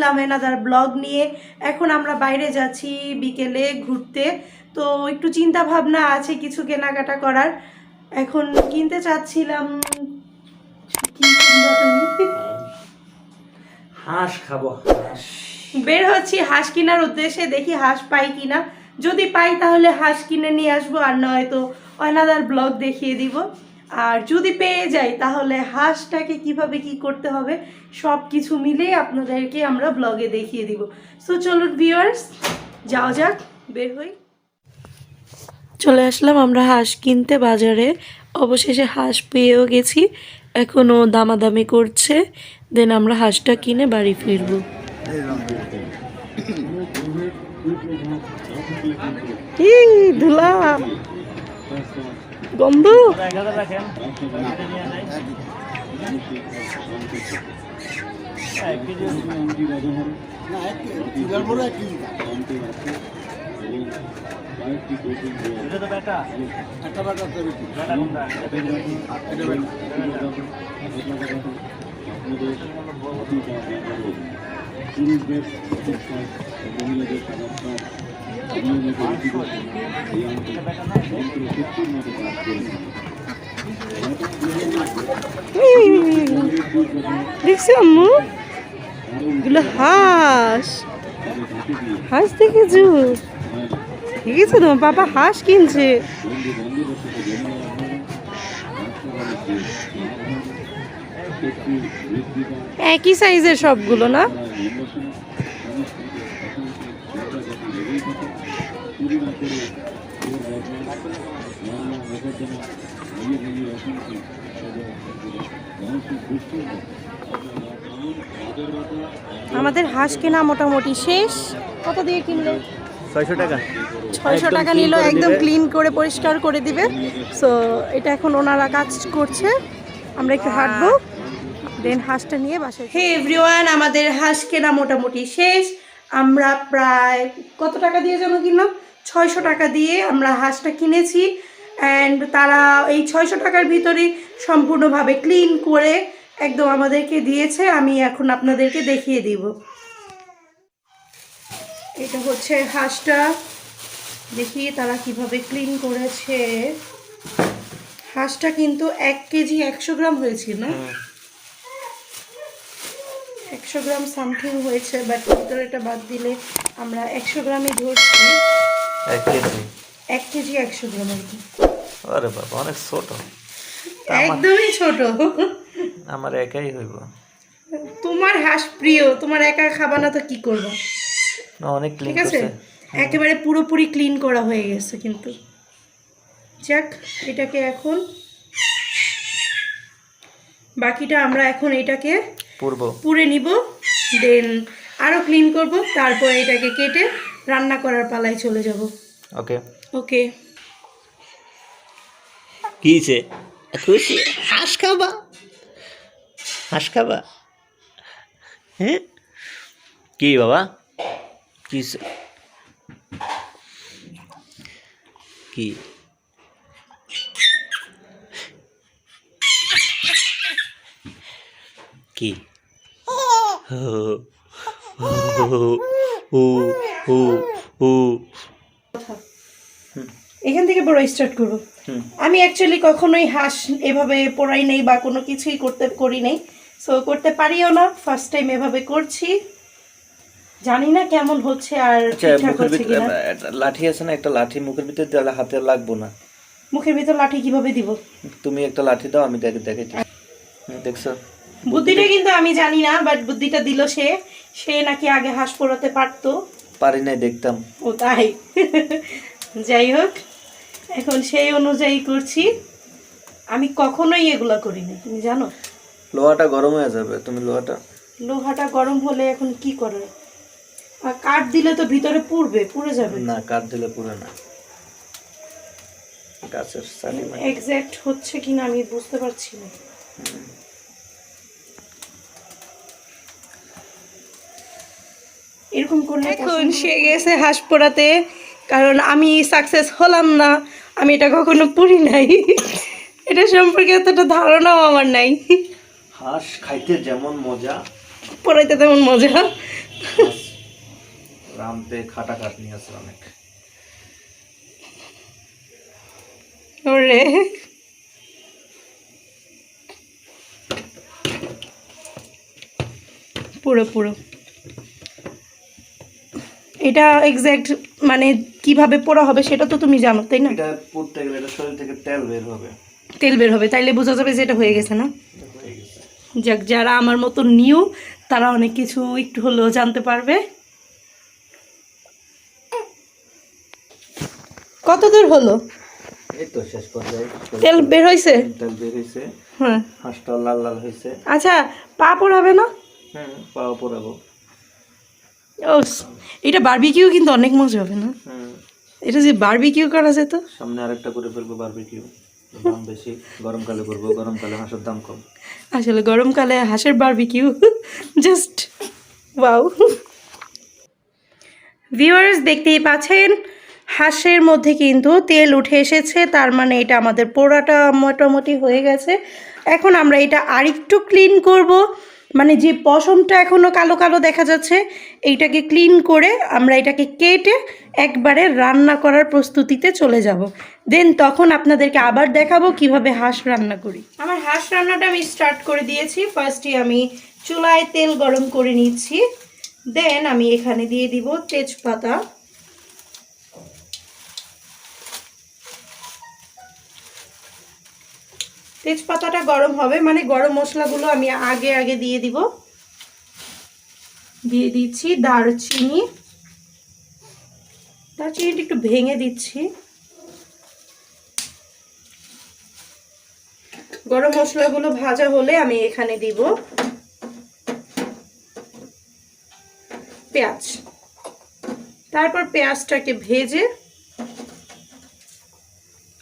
আসলাম another blog নিয়ে। এখন আমরা বাইরে যাচ্ছি বিকেলে ঘুরতে, তো একটু চিন্তা ভাবনা আছে কিছু কেনাকাটা করার। এখন কিনতে চাচ্ছিলাম, কি কিনবো তুমি? হাঁস খাবো, হাঁস। বের হচ্ছি হাঁস কেনার উদ্দেশ্যে, দেখি হাঁস পাই কিনা। যদি পাই তাহলে হাঁস কিনে নিয়ে আসবো, আর নয়তো অনাদার ব্লগ দেখিয়ে দিব। আর যদি পেয়ে যাই তাহলে হাঁসটাকে কিভাবে কি করতে হবে সব কিছু মিলে আপনাদেরকে আমরা ব্লগে দেখিয়ে দিব। সো চলুন ভিউয়ার্স, যাওয়া যাক, বের হই। চলে আসলাম আমরা হাঁস কিনতে বাজারে। অবশেষে হাঁস পেয়েও গেছি, এখনও দামাদামি করছে, দেন আমরা হাঁসটা কিনে বাড়ি ফিরবো। ধুলা গন্ধ। দেখছি আম্মু, এগুলো হাঁস। হাঁস দেখেছো? দেখেছো তোমার বাবা হাঁস কিনছে। একই সাইজের সবগুলো না? আমাদের হাঁস কেনা মোটামুটি শেষ। কত দিয়ে কিনলো? 600 টাকা। 600 টাকা নিল, একদম ক্লিন করে পরিষ্কার করে দিবে। সো এটা এখন ওনারা কাজ করছে, আমরা একটু হাঁটবো, দেন হাঁসটা নিয়ে বাসায়। হে এভরিওয়ান, আমাদের হাঁস কেনা মোটামুটি শেষ। আমরা প্রায় কত টাকা দিয়ে যেন কিনলাম? 600 টাকা দিয়ে আমরা হাঁসটা কিনেছি। অ্যান্ড তারা এই 600 টাকার ভিতরে সম্পূর্ণভাবে ক্লিন করে একদম আমাদেরকে দিয়েছে। আমি এখন আপনাদেরকে দেখিয়ে দিব। এটা হচ্ছে হাঁসটা, দেখি তারা কিভাবে ক্লিন করেছে। হাঁসটা কিন্তু 1 কেজি 100 গ্রাম হয়েছিল না? 100 গ্রাম সামথিং হয়েছে, বাট ভিতরেটা বাদ দিলে আমরা 100 গ্রামই ধরছি। 1 কেজি 100 গ্রাম আর কি। আরে বাবা, অনেক ছোট, একদমই ছোট। আমার একাই হইব। তোমার হাঁস প্রিয়, তোমার একা খাবা না তো কি করবা? না, অনেক ক্লিন ঠিক আছে, করছে, একেবারে পুরোপুরি ক্লিন করা হয়ে গেছে। কিন্তু যাক, এটাকে এখন বাকিটা আমরা এখন এটাকে পুড়ে নিব, দেন আরো ক্লিন করব, তারপর এটাকে কেটে রান্না করার পালায় চলে যাব। ওকে ওকে। কিছে খুশি? হাঁস খাবা? হাঁস খাবা? হ্যাঁ, কি বাবা কিছে? কি কি? এখান থেকে বড় স্টার্ট করব। আমি অ্যাকচুয়ালি কখনোই হাঁস এভাবে পোড়াই নেই বা কোনো কিছুই করি নেই, সো করতে পারিও না। ফার্স্ট টাইম এভাবে করছি, জানি না কেমন হচ্ছে আর ঠিকঠাক হচ্ছে কিনা। লাঠি আছে না, একটা লাঠি মুখের ভিতরে দিলে হাতে লাগবো না। মুখের ভিতর লাঠি কিভাবে দিব? তুমি একটা লাঠি দাও, আমি দেখাইছি। দেখছো বুদ্ধিটা? কিন্তু আমি জানি না, বাট বুদ্ধিটা দিল সে নাকি আগে হাঁস পোড়াতে পারতো। পারি নাই, দেখতাম। ও তাই? যাই হোক, এখন সেই অনুযায়ী করছি। আমি কখনোই এগুলা করিনি, তুমি জানো। লোহাটা গরম হয়ে যাবে, তুমি লোহাটা গরম হলে এখন কি করে? আর কাঠ দিলে তো ভিতরে পুড়ে যাবে। না, কাঠ দিলে পুড়ে না। গাছের সালি এক্সাক্ট হচ্ছে কিনা আমি বুঝতে পারছি না। এরকম করলে এখন সে গেছে হাঁস পোড়াতে, কারণ আমি সাকসেস হলাম না। আমি এটা কখনো পুড়ি নাই, এটা সম্পর্কে এতটা ধারণাও আমার নাই। হাঁস খাইতে যেমন মজা, পোড়াইতে তেমন মজা। রামতে খাটা খাটনি আছে অনেক। ওরে পুরো পুরো এটা এক্স্যাক্ট মানে কিভাবে পোড়া হবে সেটা তো তুমি জানো তাই না? এটা পুড়তে গেলে এটা শরীর থেকে তেল বের হবে। তেল বের হবে, তাইলে বোঝা যাবে যে এটা হয়ে গেছে না? হয়ে গেছে। যাক, যারা আমার মতো নিউ তারা অনেক কিছু একটু হলেও জানতে পারবে। কত দূর হলো? এই তো শেষ পর্যায়ে তেল বের হয়েছে? তেল বের হয়েছে। হ্যাঁ, হাঁসটা লাল লাল হয়েছে। আচ্ছা, পা পোড়াবে না? হুম, পাও পোড়াবো। ও, এটা বারবিকিউ কিন্তু অনেক মজা হবে না? হুম, এটা যে বারবিকিউ করা যেত। সামনে আরেকটা করে ফেলবো বারবিকিউ। দাম বেশি, গরমকালে করবো, গরমকালে হাঁসের দাম কম। আসলে গরমকালে হাঁসের বারবিকিউ জাস্ট ওয়াও। ভিউয়ার্স, দেখতেই পাচ্ছেন হাঁসের মধ্যে কিন্তু তেল উঠে এসেছে, তার মানে এটা আমাদের পোড়াটা মোটামুটি হয়ে গেছে। এখন আমরা এটা আরেকটু ক্লিন করব, মানে যে পশমটা এখনও কালো কালো দেখা যাচ্ছে এইটাকে ক্লিন করে আমরা এটাকে কেটে একবারে রান্না করার প্রস্তুতিতে চলে যাব। দেন তখন আপনাদেরকে আবার দেখাবো কিভাবে হাঁস রান্না করি। আমার হাঁস রান্নাটা আমি স্টার্ট করে দিয়েছি। ফার্স্টে আমি চুলায় তেল গরম করে নিচ্ছি, দেন আমি এখানে দিয়ে দিব তেজপাতা, তেজপাতাটা গরম হবে মানে গরম মশলাগুলো আমি আগে আগে দিয়ে দিব। দিয়ে দিচ্ছি দারচিনি, দারচিনিটা একটু ভেঙে দিচ্ছি। গরম মশলাগুলো ভাজা হলে আমি এখানে দিব পেঁয়াজ। তারপর পেঁয়াজটাকে ভেজে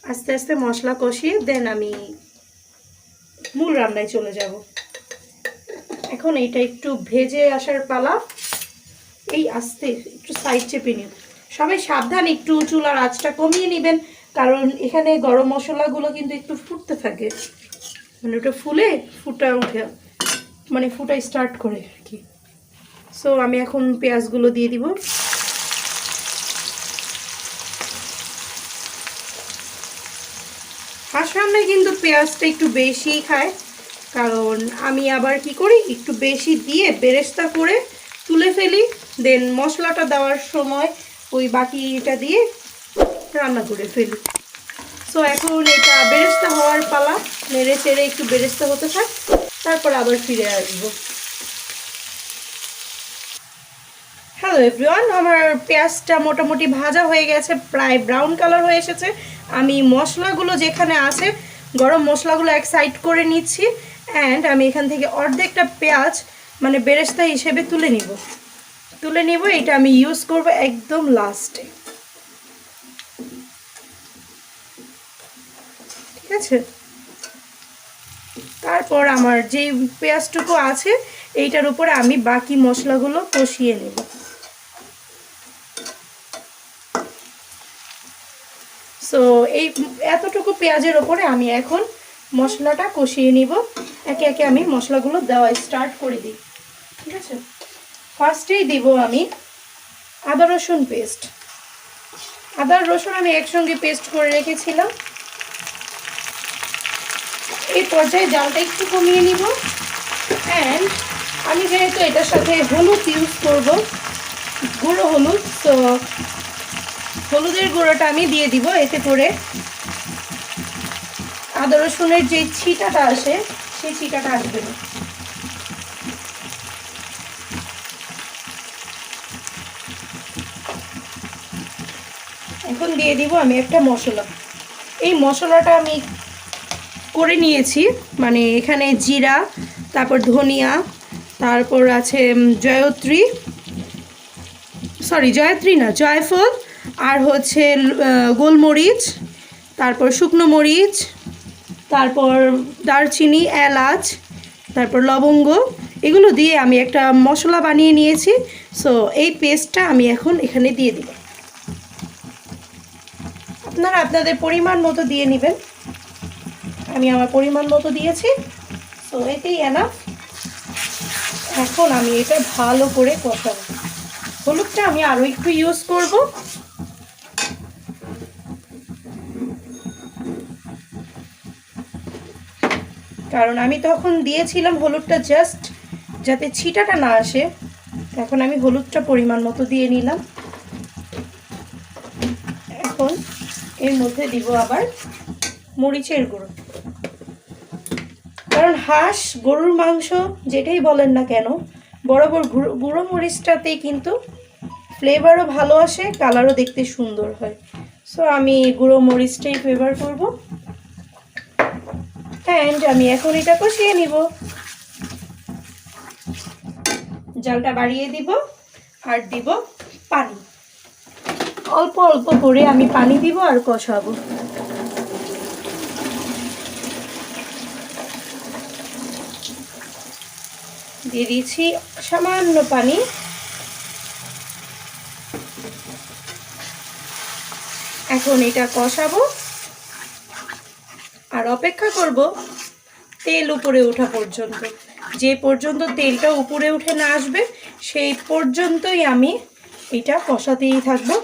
আস্তে আস্তে মশলা কষিয়ে দেন আমি মূল রান্নায় চলে যাব। এখন এইটা একটু ভেজে আসার পালা। এই আস্তে একটু সাইড চেপে নিন, সবাই সাবধান, একটু চুলার আঁচটা কমিয়ে নেবেন, কারণ এখানে গরম মশলাগুলো কিন্তু একটু ফুটতে থাকে, মানে ওটা ফুটা উঠে মানে ফুটা স্টার্ট করে আর কি। সো আমি এখন পেঁয়াজগুলো দিয়ে দিব। হাঁস রান্নায় কিন্তু পেঁয়াজটা একটু বেশি খায়, কারণ আমি আবার কি করি একটু বেশি দিয়ে বেরেস্তা করে তুলে ফেলি, দেন মশলাটা দেওয়ার সময় ওই বাকিটা দিয়ে রান্না করে ফেলি। সো এখন এটা বেরেস্তা হওয়ার পালা, নেড়ে চেড়ে একটু বেরেস্তা হতে থাক, তারপর আবার ফিরে আসবো। হ্যালো এভরিওয়ান, আমার পেঁয়াজটা মোটামুটি ভাজা হয়ে গেছে, প্রায় ব্রাউন কালার হয়ে এসেছে। আমি মশলাগুলো যেখানে আছে গরম মশলাগুলো এক সাইড করে নিচ্ছি, অ্যান্ড আমি এখান থেকে অর্ধেকটা পেঁয়াজ মানে বেরেস্তা হিসেবে তুলে নিব। এটা আমি ইউজ করব একদম লাস্টে, ঠিক আছে? তারপর আমার যে পেঁয়াজটুকু আছে এইটার উপরে আমি বাকি মশলাগুলো কষিয়ে নেব। সো এই এতটুকু পেঁয়াজের ওপরে আমি এখন মশলাটা কষিয়ে নিব। একে একে আমি মশলাগুলো দেওয়া স্টার্ট করে দিই, ঠিক আছে? ফার্স্টেই দিব আমি আদা রসুন পেস্ট। আদা রসুন আমি একসঙ্গে পেস্ট করে রেখেছিলাম। এই পর্যায়ে জালটা একটু কমিয়ে নিব, অ্যান্ড আমি যেহেতু এটার সাথে হলুদ ইউজ করব, গুঁড়ো হলুদ, তো হলুদের গুঁড়োটা আমি দিয়ে দিব। এতে করে আদা রসুনের যে ছিটাটা আসে সেই ছিটাটা আসবে না। এখন দিয়ে দিব আমি একটা মশলা। এই মশলাটা আমি করে নিয়েছি, মানে এখানে জিরা, তারপর ধনিয়া, তারপর আছে জয়ফল, আর হচ্ছে গোলমরিচ, তারপর শুকনো মরিচ, তারপর দারচিনি, এলাচ, তারপর লবঙ্গ, এগুলো দিয়ে আমি একটা মশলা বানিয়ে নিয়েছি। সো এই পেস্টটা আমি এখন এখানে দিয়ে দিব। আপনারা আপনাদের পরিমাণ মতো দিয়ে নেবেন, আমি আমার পরিমাণ মতো দিয়েছি। সো এতেই এনাফ। এখন আমি এটা ভালো করে কষাবো। হলুদটা আমি আরও একটু ইউজ করব। কারণ আমি তখন দিয়েছিলাম হলুদটা জাস্ট যাতে ছিটাটা না আসে। এখন আমি হলুদটা পরিমাণ মতো দিয়ে নিলাম। এখন এর মধ্যে দিব আবার মরিচের গুঁড়ো। কারণ হাঁস গরুর মাংস যেটাই বলেন না কেন, বরাবর গুঁড়ো মরিচটাতেই কিন্তু ফ্লেভারও ভালো আসে, কালারও দেখতে সুন্দর হয়। সো আমি গুঁড়ো মরিচটাই ফ্লেভার করব। অ্যান্ড আমি এখন এটা কষিয়ে নিব। জালটা বাড়িয়ে দিব আর দিব পানি। অল্প অল্প করে আমি পানি দিব আর কষাবো। দিয়ে দিয়েছি সামান্য পানি। এখন এটা কষাবো আর অপেক্ষা করব তেল উপরে ওঠা পর্যন্ত। যে পর্যন্ত তেলটা উপরে উঠে না আসবে সেই পর্যন্তই আমি এটা কষাতেই থাকবো।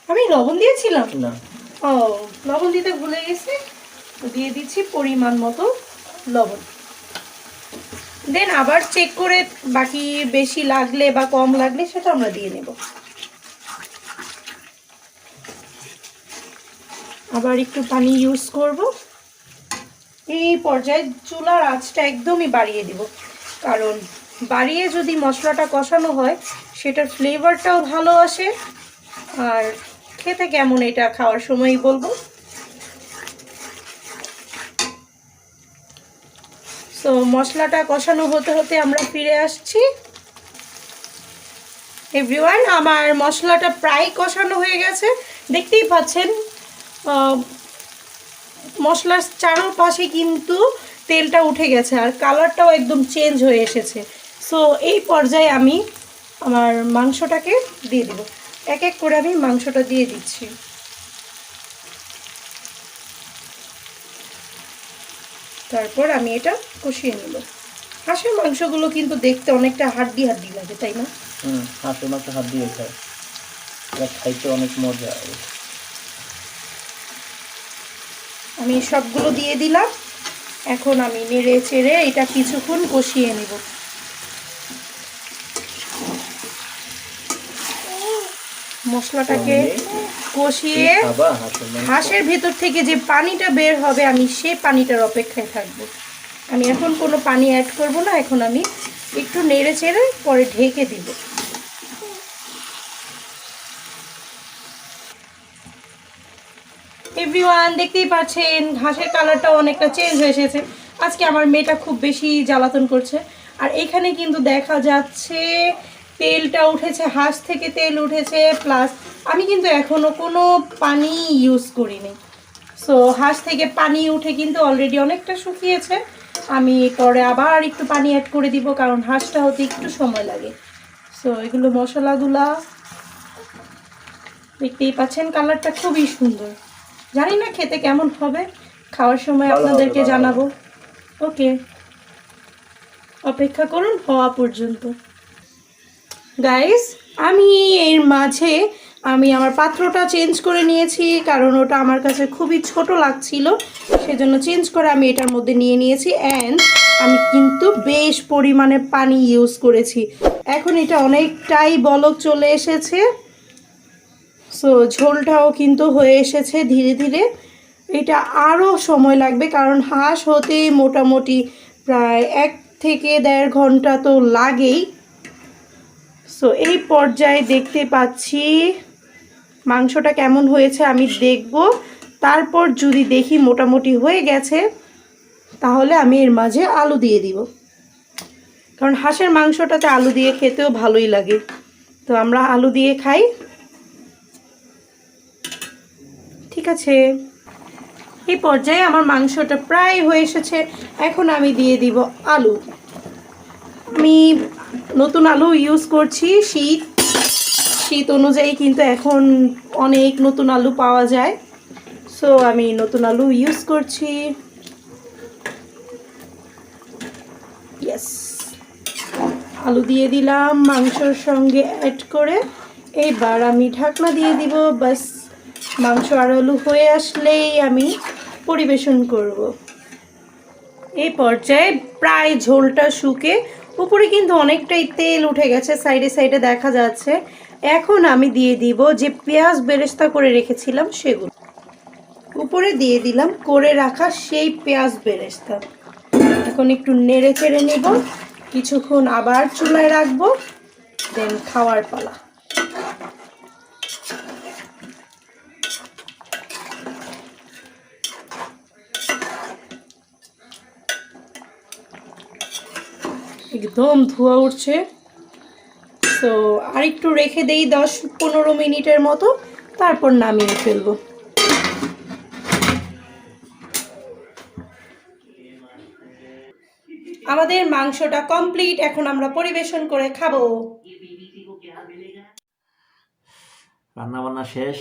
আমি লবণ দিয়েছিলাম না, ও লবণ দিতে ভুলে গেছি, তো দিয়ে দিচ্ছি পরিমাণ মতো লবণ। দেন আবার চেক করে বাকি বেশি লাগলে বা কম লাগলে সেটা আমরা দিয়ে নেব। আবার একটু পানি ইউজ করব। এই পর্যায়ে চুলার আঁচটা একদমই বাড়িয়ে দিব, কারণ বাড়িয়ে যদি মশলাটা কষানো হয় সেটার ফ্লেভারটাও ভালো আসে। আর খেতে কেমন এটা খাওয়ার সময়ই বলবো। তো মশলাটা কষানো হতে হতে আমরা ফিরে আসছি। এভরিওয়ান, আমার মশলাটা প্রায় কষানো হয়ে গেছে, দেখতেই পাচ্ছেন মশলার চারপাশে কিন্তু তেলটা উঠে গেছে আর কালারটাও একদম চেঞ্জ হয়ে এসেছে। সো এই পর্যায়ে আমি আমার মাংসটাকে দিয়ে দিব। এক এক করে আমি মাংসটা দিয়ে দিচ্ছি। তারপর আমি এটা কষিয়ে নেব। হাঁসের মাংসগুলো কিন্তু দেখতে অনেকটা হাড্ডি হাড্ডি লাগে, তাই না? হাঁসের মাংস হাত দিয়ে খায়, এটা খাইতে অনেক মজা। আমি সবগুলো দিয়ে দিলাম। এখন আমি নেড়ে চেড়ে এটা কিছুক্ষণ কষিয়ে নেব। মশলাটাকে কষিয়ে হাঁসের ভেতর থেকে যে পানিটা বের হবে আমি সেই পানিটার অপেক্ষায় থাকবো। আমি এখন কোনো পানি অ্যাড করব না। এখন আমি একটু নেড়ে চেড়ে পরে ঢেকে দিব। এভরিওয়ান, দেখতেই পাচ্ছেন হাঁসের কালারটাও অনেকটা চেঞ্জ হয়ে এসেছে। আজকে আমার মেয়েটা খুব বেশি জ্বালাতন করছে। আর এখানে কিন্তু দেখা যাচ্ছে তেলটা উঠেছে, হাঁস থেকে তেল উঠেছে, প্লাস আমি কিন্তু এখনও কোনো পানি ইউজ করিনি। সো হাঁস থেকে পানি উঠে কিন্তু অলরেডি অনেকটা শুকিয়েছে। আমি পরে আবার একটু পানি অ্যাড করে দিব, কারণ হাঁসটা হতে একটু সময় লাগে। সো এগুলো মশলাগুলা দেখতেই পাচ্ছেন, কালারটা খুবই সুন্দর। জানি না খেতে কেমন হবে, খাওয়ার সময় আপনাদেরকে জানাবো। ওকে, অপেক্ষা করুন হওয়া পর্যন্ত। গাইস, আমি এর মাঝে আমার পাত্রটা চেঞ্জ করে নিয়েছি, কারণ ওটা আমার কাছে খুবই ছোট লাগছিল, সেজন্য চেঞ্জ করে আমি এটার মধ্যে নিয়ে নিয়েছি। অ্যান্ড আমি কিন্তু বেশ পরিমাণে পানি ইউজ করেছি। এখন এটা অনেকটাই বলক চলে এসেছে। সো ঝোলটাও কিন্তু হয়ে এসেছে ধীরে ধীরে। এটা আরও সময় লাগবে, কারণ হাঁস হতে মোটামুটি প্রায় 1 থেকে 1.5 ঘন্টা তো লাগেই। সো এই পর্যায়ে দেখতে পাচ্ছি মাংসটা কেমন হয়েছে আমি দেখব। তারপর যদি দেখি মোটামুটি হয়ে গেছে তাহলে আমি এর মাঝে আলু দিয়ে দিব, কারণ হাঁসের মাংসটাতে আলু দিয়ে খেতেও ভালোই লাগে। তো আমরা আলু দিয়ে খাই। ঠিক আছে, এই পর্যায়ে আমার মাংসটা প্রায় হয়ে এসেছে। এখন আমি দিয়ে দিব আলু। আমি নতুন আলু ইউজ করছি। শীত অনুযায়ী কিন্তু এখন অনেক নতুন আলু পাওয়া যায়। সো আমি নতুন আলু ইউজ করছি। ইয়েস, আলু দিয়ে দিলাম মাংসর সঙ্গে অ্যাড করে। এবার আমি ঢাকনা দিয়ে দিব। বাস মাংস আর আলু হয়ে আসলেই আমি পরিবেশন করব। এই পর্যায়ে প্রায় ঝোলটা শুকে উপরে কিন্তু অনেকটাই তেল উঠে গেছে, সাইডে সাইডে দেখা যাচ্ছে। এখন আমি দিয়ে দিব যে পেঁয়াজ বেরেস্তা করে রেখেছিলাম সেগুলো। উপরে দিয়ে দিলাম করে রাখা সেই পেঁয়াজ বেরেস্তা। এখন একটু নেড়ে চেড়ে নেব, কিছুক্ষণ আবার চুলায় রাখবো, দেন খাওয়ার পালা। একদম ধোঁয়া উঠছে। তো আর একটু রেখে দেই 10-15 মিনিটের মতো, তারপর নামিয়ে ফেলবো। আমাদের মাংসটা কমপ্লিট, এখন আমরা পরিবেশন করে খাবো। রান্না বান্না শেষ।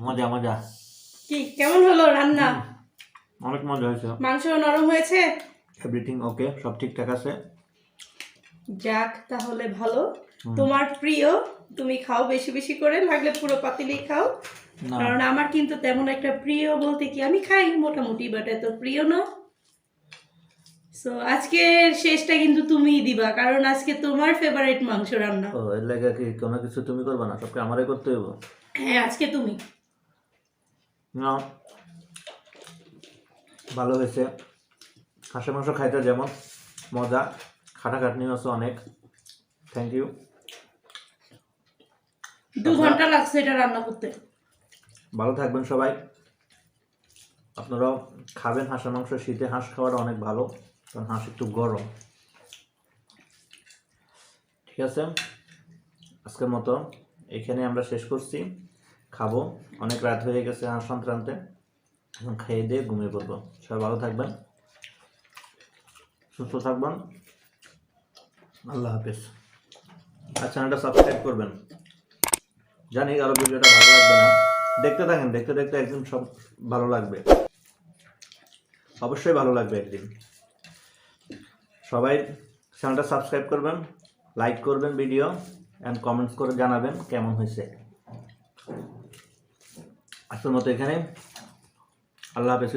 মজা মজা। কি কেমন হলো রান্না? অনেক মজা হয়েছে। মাংস নরম হয়েছে? এভরিথিং ওকে, সব ঠিকঠাক আছে। যাক তাহলে ভালো। তোমার প্রিয়, তুমি খাও বেশি বেশি করে, লাগলে পুরো পাতিলি খাও। কারণ আমার কিন্তু তেমন একটা প্রিয় বলতে কি, আমি খাই মোটামুটি, বাট এত প্রিয় না। সো আজকের শেষটা কিন্তু তুমিই দিবা, কারণ আজকে তোমার ফেভারিট মাংস রান্না। ও এর লাগে কি কোনো কিছু তুমি করবে না, সবকে আমারই করতে হইব? হ্যাঁ আজকে তুমি। না ভালো হয়েছে। হাঁসের মাংস খাইতে যেমন মজা, খাটাখাটনি আছে অনেক। Thank you. 2 ঘন্টা লাগছে এটা রান্না করতে। ভালো থাকবেন সবাই, আপনারাও খাবেন হাঁসের মাংস। শীতে হাঁস খাওয়াটা অনেক ভালো, কারণ হাঁস একটু গরম। ঠিক আছে, আজকের মতো এখানে আমরা শেষ করছি। খাবো, অনেক রাত হয়ে গেছে হাঁস সংক্রান্তে। এখন খেয়ে দিয়ে ঘুমিয়ে পড়বো। সবাই ভালো থাকবেন, সুস্থ থাকবেন। আল্লাহ হাফেজ। আর চ্যানেলটা সাবস্ক্রাইব করবেন। জানি আরো ভিডিওটা ভালো লাগবে না, দেখতে থাকেন, দেখতে দেখতে একদিন সব ভালো লাগবে, অবশ্যই ভালো লাগবে একদিন। সবাই চ্যানেলটা সাবস্ক্রাইব করবেন, লাইক করবেন ভিডিও, অ্যান্ড কমেন্টস করে জানাবেন কেমন হয়েছে। আজকের মতো এখানে, আল্লাহ হাফেজ।